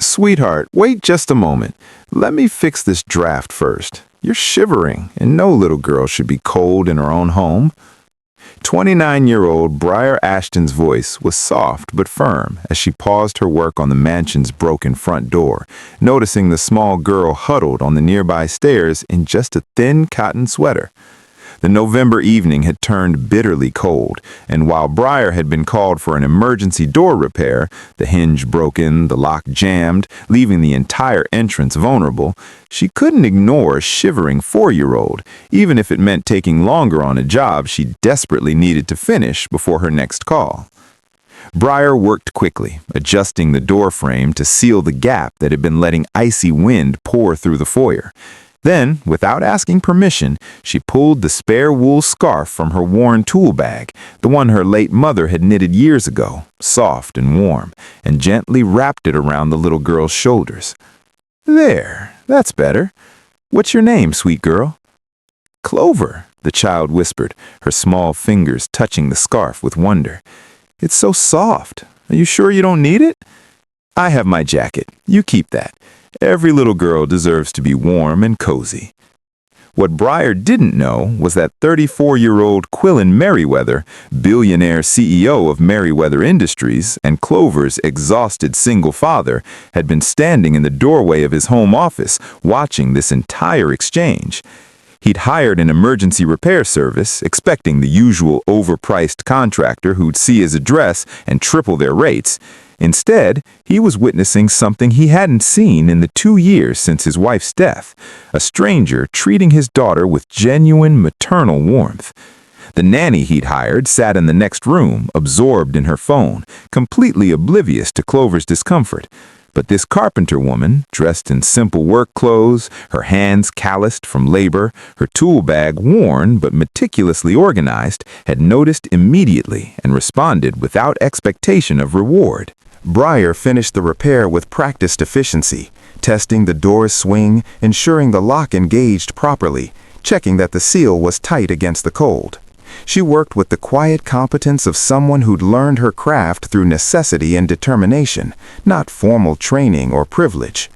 Sweetheart, wait just a moment. Let me fix this draft first. You're shivering, and no little girl should be cold in her own home. 29-year-old Briar Ashton's voice was soft but firm as she paused her work on the mansion's broken front door, noticing the small girl huddled on the nearby stairs in just a thin cotton sweater. The November evening had turned bitterly cold, and while Briar had been called for an emergency door repair, the hinge broken, the lock jammed, leaving the entire entrance vulnerable, she couldn't ignore a shivering 4-year-old, even if it meant taking longer on a job she desperately needed to finish before her next call. Briar worked quickly, adjusting the door frame to seal the gap that had been letting icy wind pour through the foyer. Then, without asking permission, she pulled the spare wool scarf from her worn tool bag, the one her late mother had knitted years ago, soft and warm, and gently wrapped it around the little girl's shoulders. "There, that's better. What's your name, sweet girl?" "Clover," the child whispered, her small fingers touching the scarf with wonder. "It's so soft. Are you sure you don't need it?" "I have my jacket. You keep that. Every little girl deserves to be warm and cozy." What Briar didn't know was that 34-year-old Quillen Merriweather, billionaire CEO of Merriweather Industries and Clover's exhausted single father, had been standing in the doorway of his home office watching this entire exchange. He'd hired an emergency repair service, expecting the usual overpriced contractor who'd see his address and triple their rates. Instead, he was witnessing something he hadn't seen in the 2 years since his wife's death, a stranger treating his daughter with genuine maternal warmth. The nanny he'd hired sat in the next room, absorbed in her phone, completely oblivious to Clover's discomfort. But this Carpenter woman, dressed in simple work clothes, her hands calloused from labor, her tool bag worn but meticulously organized, had noticed immediately and responded without expectation of reward. Briar finished the repair with practiced efficiency, testing the door's swing, ensuring the lock engaged properly, checking that the seal was tight against the cold. She worked with the quiet competence of someone who'd learned her craft through necessity and determination, not formal training or privilege.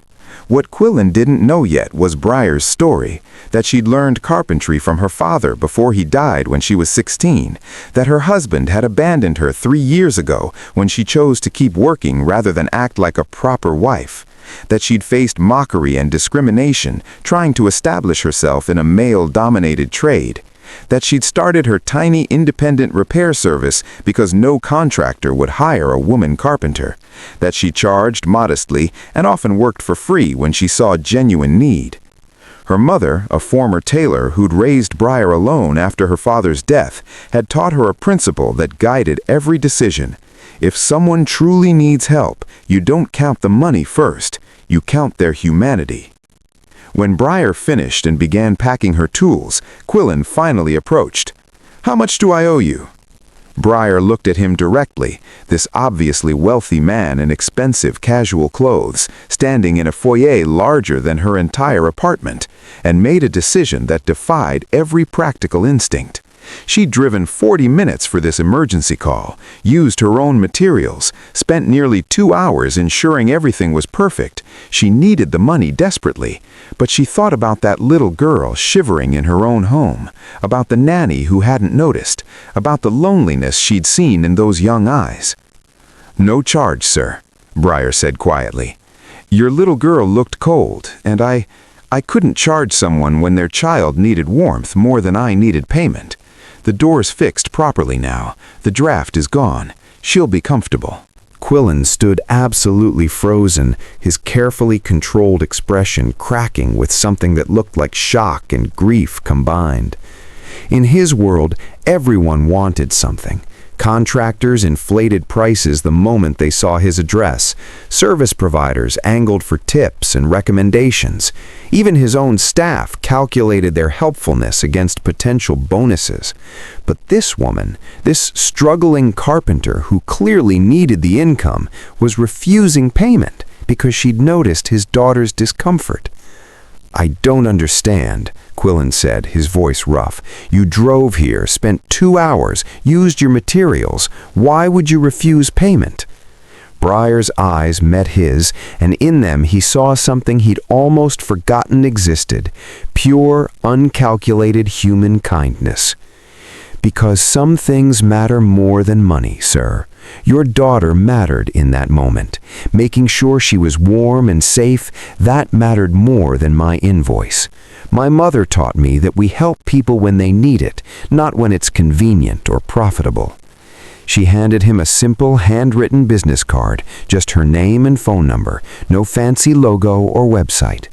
What Quillen didn't know yet was Briar's story, that she'd learned carpentry from her father before he died when she was 16, that her husband had abandoned her 3 years ago when she chose to keep working rather than act like a proper wife, that she'd faced mockery and discrimination trying to establish herself in a male-dominated trade, that she'd started her tiny independent repair service because no contractor would hire a woman carpenter, that she charged modestly and often worked for free when she saw genuine need. Her mother, a former tailor who'd raised Briar alone after her father's death, had taught her a principle that guided every decision. If someone truly needs help, you don't count the money first, you count their humanity. When Briar finished and began packing her tools, Quillen finally approached. "How much do I owe you?" Briar looked at him directly, this obviously wealthy man in expensive casual clothes, standing in a foyer larger than her entire apartment, and made a decision that defied every practical instinct. She'd driven 40 minutes for this emergency call, used her own materials, spent nearly 2 hours ensuring everything was perfect. She needed the money desperately, but she thought about that little girl shivering in her own home, about the nanny who hadn't noticed, about the loneliness she'd seen in those young eyes. "No charge, sir," Briar said quietly. "Your little girl looked cold, and I couldn't charge someone when their child needed warmth more than I needed payment. The door's fixed properly now. The draft is gone. She'll be comfortable." Quillen stood absolutely frozen, his carefully controlled expression cracking with something that looked like shock and grief combined. In his world, everyone wanted something. Contractors inflated prices the moment they saw his address. Service providers angled for tips and recommendations. Even his own staff calculated their helpfulness against potential bonuses. But this woman, this struggling carpenter who clearly needed the income, was refusing payment because she'd noticed his daughter's discomfort. "I don't understand," Quillen said, his voice rough. "You drove here, spent 2 hours, used your materials. Why would you refuse payment?" Briar's eyes met his, and in them he saw something he'd almost forgotten existed: pure, uncalculated human kindness. Because some things matter more than money, sir. Your daughter mattered in that moment. Making sure she was warm and safe, that mattered more than my invoice. My mother taught me that we help people when they need it, not when it's convenient or profitable. She handed him a simple, handwritten business card, just her name and phone number, no fancy logo or website.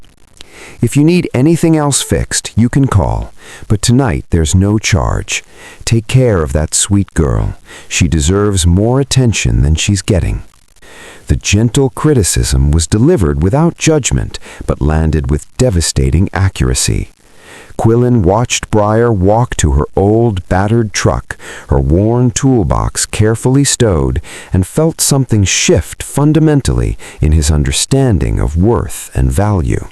If you need anything else fixed, you can call, but tonight there's no charge. Take care of that sweet girl. She deserves more attention than she's getting. The gentle criticism was delivered without judgment, but landed with devastating accuracy. Quillen watched Briar walk to her old, battered truck, her worn toolbox carefully stowed, and felt something shift fundamentally in his understanding of worth and value.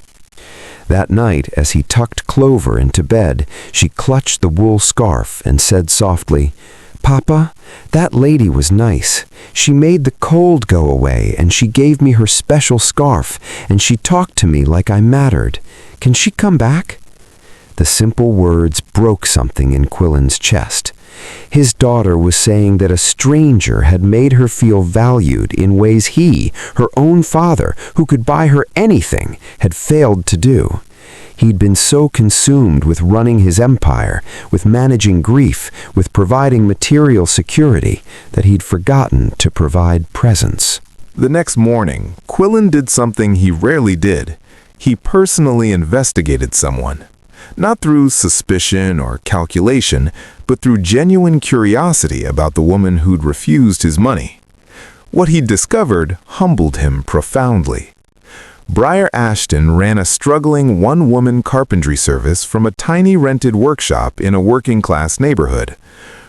That night, as he tucked Clover into bed, she clutched the wool scarf and said softly, "Papa, that lady was nice. She made the cold go away, and she gave me her special scarf, and she talked to me like I mattered. Can she come back?" The simple words broke something in Quillen's chest. His daughter was saying that a stranger had made her feel valued in ways he, her own father, who could buy her anything, had failed to do. He'd been so consumed with running his empire, with managing grief, with providing material security, that he'd forgotten to provide presence. The next morning, Quillen did something he rarely did. He personally investigated someone. Not through suspicion or calculation, but through genuine curiosity about the woman who'd refused his money. What he'd discovered humbled him profoundly. Briar Ashton ran a struggling one-woman carpentry service from a tiny rented workshop in a working-class neighborhood.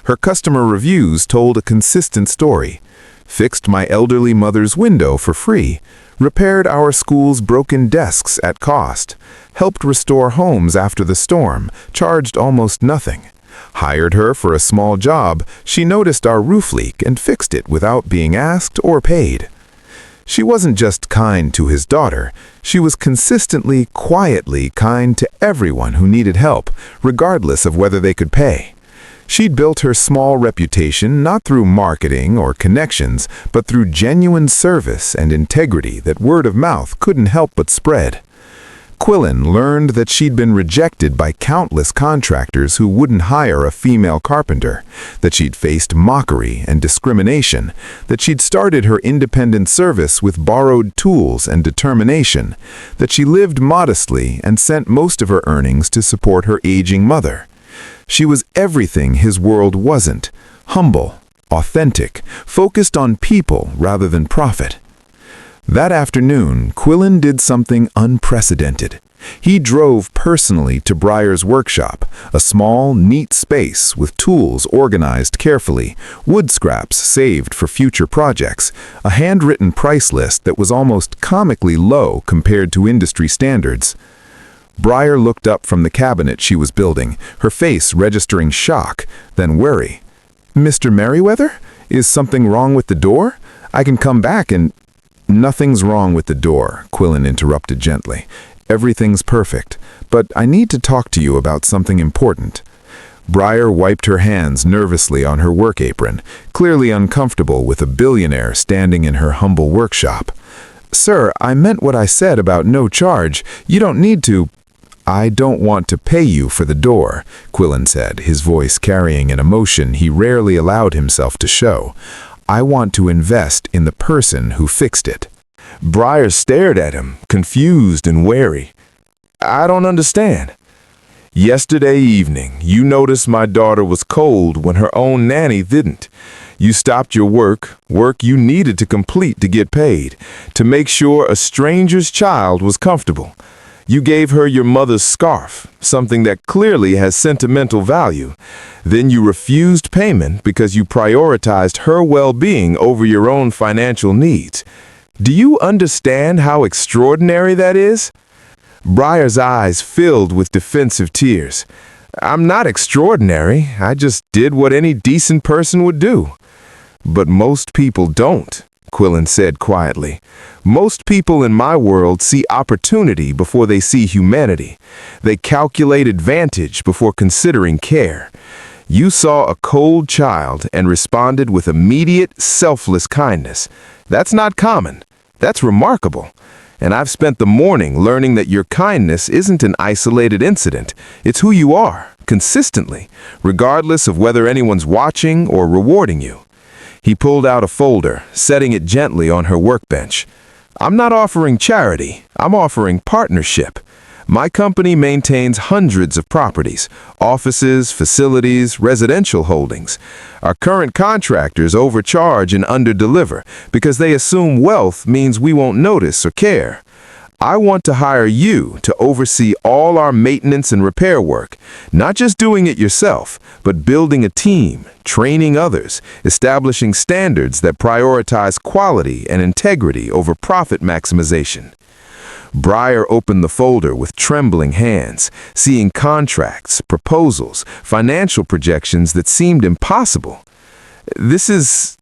Her customer reviews told a consistent story. Fixed my elderly mother's window for free, repaired our school's broken desks at cost, helped restore homes after the storm, charged almost nothing. Hired her for a small job, she noticed our roof leak and fixed it without being asked or paid. She wasn't just kind to his daughter, she was consistently, quietly kind to everyone who needed help, regardless of whether they could pay. She'd built her small reputation not through marketing or connections, but through genuine service and integrity that word of mouth couldn't help but spread. Quillen learned that she'd been rejected by countless contractors who wouldn't hire a female carpenter, that she'd faced mockery and discrimination, that she'd started her independent service with borrowed tools and determination, that she lived modestly and sent most of her earnings to support her aging mother. She was everything his world wasn't: humble, authentic, focused on people rather than profit. That afternoon, Quillen did something unprecedented. He drove personally to Briar's workshop, a small, neat space with tools organized carefully, wood scraps saved for future projects, a handwritten price list that was almost comically low compared to industry standards. Briar looked up from the cabinet she was building, her face registering shock, then worry. "Mr. Merriweather? Is something wrong with the door? I can come back and—" "Nothing's wrong with the door," Quillen interrupted gently. "Everything's perfect, but I need to talk to you about something important." Briar wiped her hands nervously on her work apron, clearly uncomfortable with a billionaire standing in her humble workshop. "Sir, I meant what I said about no charge. You don't need to—" "I don't want to pay you for the door," Quillen said, his voice carrying an emotion he rarely allowed himself to show. "I want to invest in the person who fixed it." Briar stared at him, confused and wary. "I don't understand." "Yesterday evening, you noticed my daughter was cold when her own nanny didn't. You stopped your work you needed to complete to get paid, to make sure a stranger's child was comfortable. You gave her your mother's scarf, something that clearly has sentimental value. Then you refused payment because you prioritized her well-being over your own financial needs. Do you understand how extraordinary that is?" Briar's eyes filled with defensive tears. "I'm not extraordinary. I just did what any decent person would do." "But most people don't," Quillen said quietly. Most people in my world see opportunity before they see humanity. They calculate advantage before considering care. You saw a cold child and responded with immediate, selfless kindness. That's not common. That's remarkable. And I've spent the morning learning that your kindness isn't an isolated incident. It's who you are, consistently, regardless of whether anyone's watching or rewarding you. He pulled out a folder, setting it gently on her workbench. I'm not offering charity. I'm offering partnership. My company maintains hundreds of properties, offices, facilities, residential holdings. Our current contractors overcharge and underdeliver because they assume wealth means we won't notice or care. I want to hire you to oversee all our maintenance and repair work, not just doing it yourself, but building a team, training others, establishing standards that prioritize quality and integrity over profit maximization. Breyer opened the folder with trembling hands, seeing contracts, proposals, financial projections that seemed impossible. This is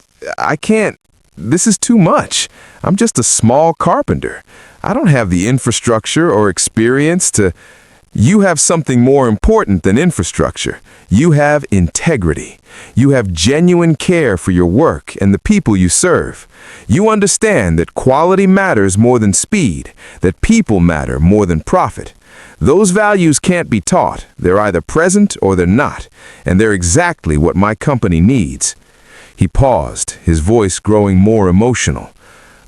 too much. I'm just a small carpenter. I don't have the infrastructure or experience to... You have something more important than infrastructure. You have integrity. You have genuine care for your work and the people you serve. You understand that quality matters more than speed, that people matter more than profit. Those values can't be taught. They're either present or they're not, and they're exactly what my company needs. He paused, his voice growing more emotional.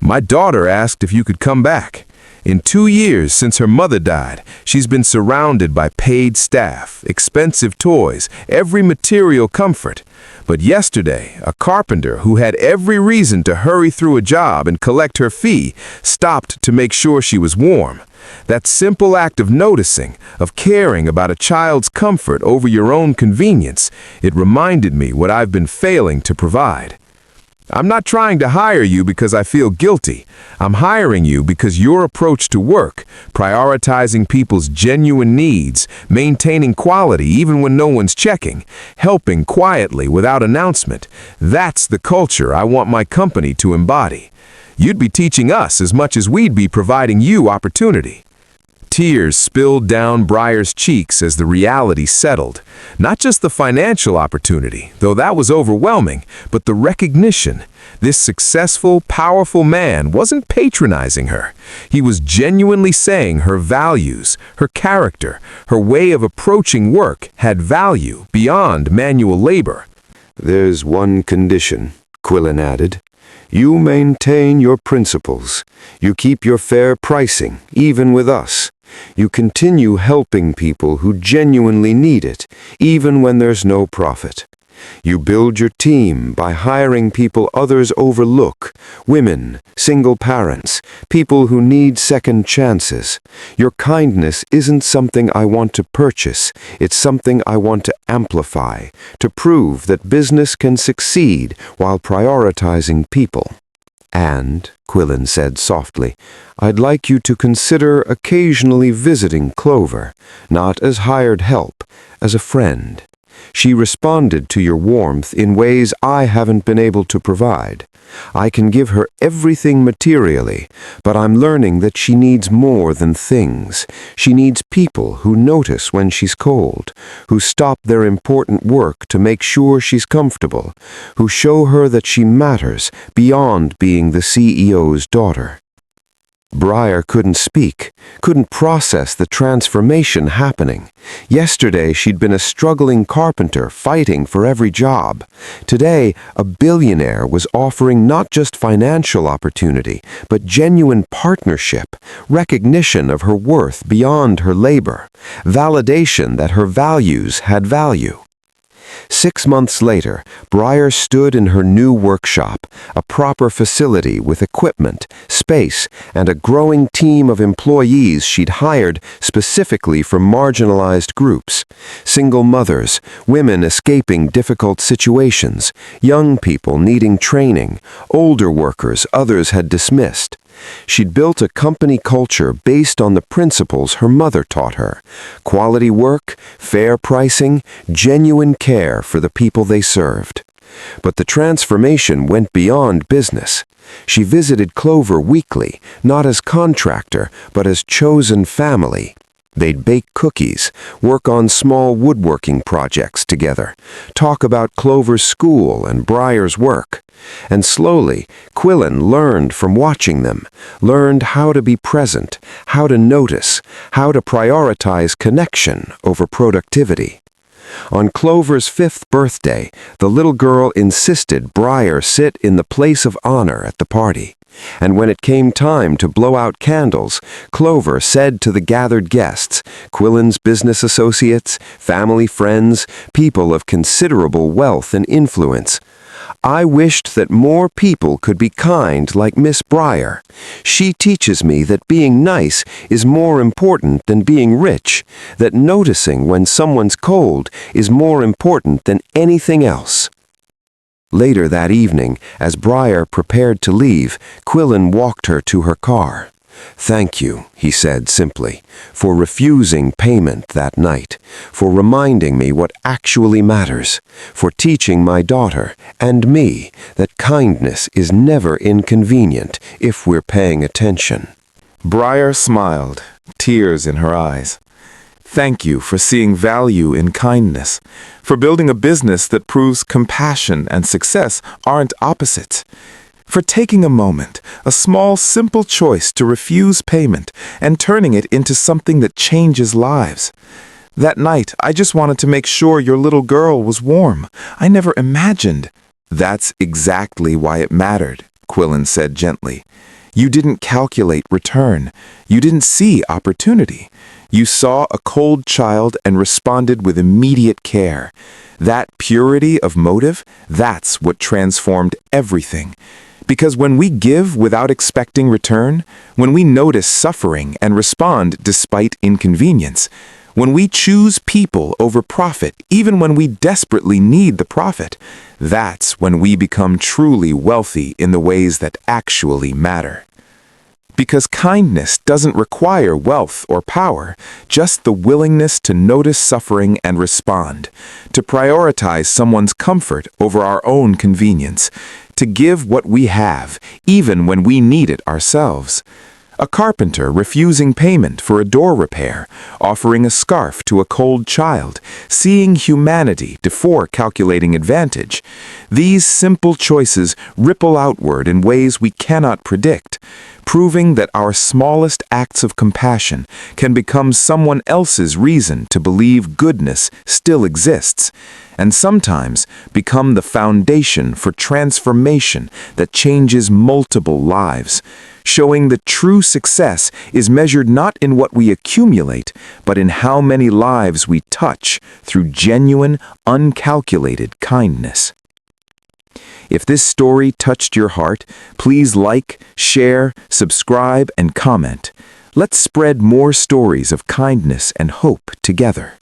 My daughter asked if you could come back. In 2 years since her mother died, she's been surrounded by paid staff, expensive toys, every material comfort. But yesterday, a carpenter who had every reason to hurry through a job and collect her fee stopped to make sure she was warm. That simple act of noticing, of caring about a child's comfort over your own convenience, it reminded me what I've been failing to provide. I'm not trying to hire you because I feel guilty. I'm hiring you because your approach to work, prioritizing people's genuine needs, maintaining quality even when no one's checking, helping quietly without announcement, that's the culture I want my company to embody. You'd be teaching us as much as we'd be providing you opportunity. Tears spilled down Breyer's cheeks as the reality settled. Not just the financial opportunity, though that was overwhelming, but the recognition. This successful, powerful man wasn't patronizing her. He was genuinely saying her values, her character, her way of approaching work had value beyond manual labor. There's one condition, Quillen added. You maintain your principles. You keep your fair pricing, even with us. You continue helping people who genuinely need it, even when there's no profit. You build your team by hiring people others overlook, women, single parents, people who need second chances. Your kindness isn't something I want to purchase, it's something I want to amplify, to prove that business can succeed while prioritizing people. And, Quillen said softly, I'd like you to consider occasionally visiting Clover, not as hired help, as a friend. She responded to your warmth in ways I haven't been able to provide. I can give her everything materially, but I'm learning that she needs more than things. She needs people who notice when she's cold, who stop their important work to make sure she's comfortable, who show her that she matters beyond being the CEO's daughter. Breyer couldn't speak, couldn't process the transformation happening. Yesterday, she'd been a struggling carpenter fighting for every job. Today, a billionaire was offering not just financial opportunity, but genuine partnership, recognition of her worth beyond her labor, validation that her values had value. 6 months later, Breyer stood in her new workshop, a proper facility with equipment, space, and a growing team of employees she'd hired specifically for marginalized groups. Single mothers, women escaping difficult situations, young people needing training, older workers others had dismissed. She'd built a company culture based on the principles her mother taught her: quality work, fair pricing, genuine care for the people they served. But the transformation went beyond business. She visited Clover weekly, not as contractor, but as chosen family. They'd bake cookies, work on small woodworking projects together, talk about Clover's school and Briar's work. And slowly, Quillen learned from watching them, learned how to be present, how to notice, how to prioritize connection over productivity. On Clover's 5th birthday, the little girl insisted Briar sit in the place of honor at the party. And when it came time to blow out candles, Clover said to the gathered guests, Quillen's business associates, family friends, people of considerable wealth and influence, "I wished that more people could be kind like Miss Briar. She teaches me that being nice is more important than being rich, that noticing when someone's cold is more important than anything else." Later that evening, as Briar prepared to leave, Quillen walked her to her car. "Thank you," he said simply, "for refusing payment that night, for reminding me what actually matters, for teaching my daughter and me that kindness is never inconvenient if we're paying attention." Briar smiled, tears in her eyes. Thank you for seeing value in kindness, for building a business that proves compassion and success aren't opposites, for taking a moment, a small, simple choice to refuse payment and turning it into something that changes lives. That night, I just wanted to make sure your little girl was warm. I never imagined. That's exactly why it mattered, Quillen said gently. You didn't calculate return. You didn't see opportunity. You saw a cold child and responded with immediate care. That purity of motive, that's what transformed everything. Because when we give without expecting return, when we notice suffering and respond despite inconvenience, when we choose people over profit even when we desperately need the profit, that's when we become truly wealthy in the ways that actually matter. Because kindness doesn't require wealth or power, just the willingness to notice suffering and respond, to prioritize someone's comfort over our own convenience, to give what we have, even when we need it ourselves. A carpenter refusing payment for a door repair, offering a scarf to a cold child, seeing humanity before calculating advantage. These simple choices ripple outward in ways we cannot predict, proving that our smallest acts of compassion can become someone else's reason to believe goodness still exists, and sometimes become the foundation for transformation that changes multiple lives, showing that true success is measured not in what we accumulate, but in how many lives we touch through genuine, uncalculated kindness. If this story touched your heart, please like, share, subscribe, and comment. Let's spread more stories of kindness and hope together.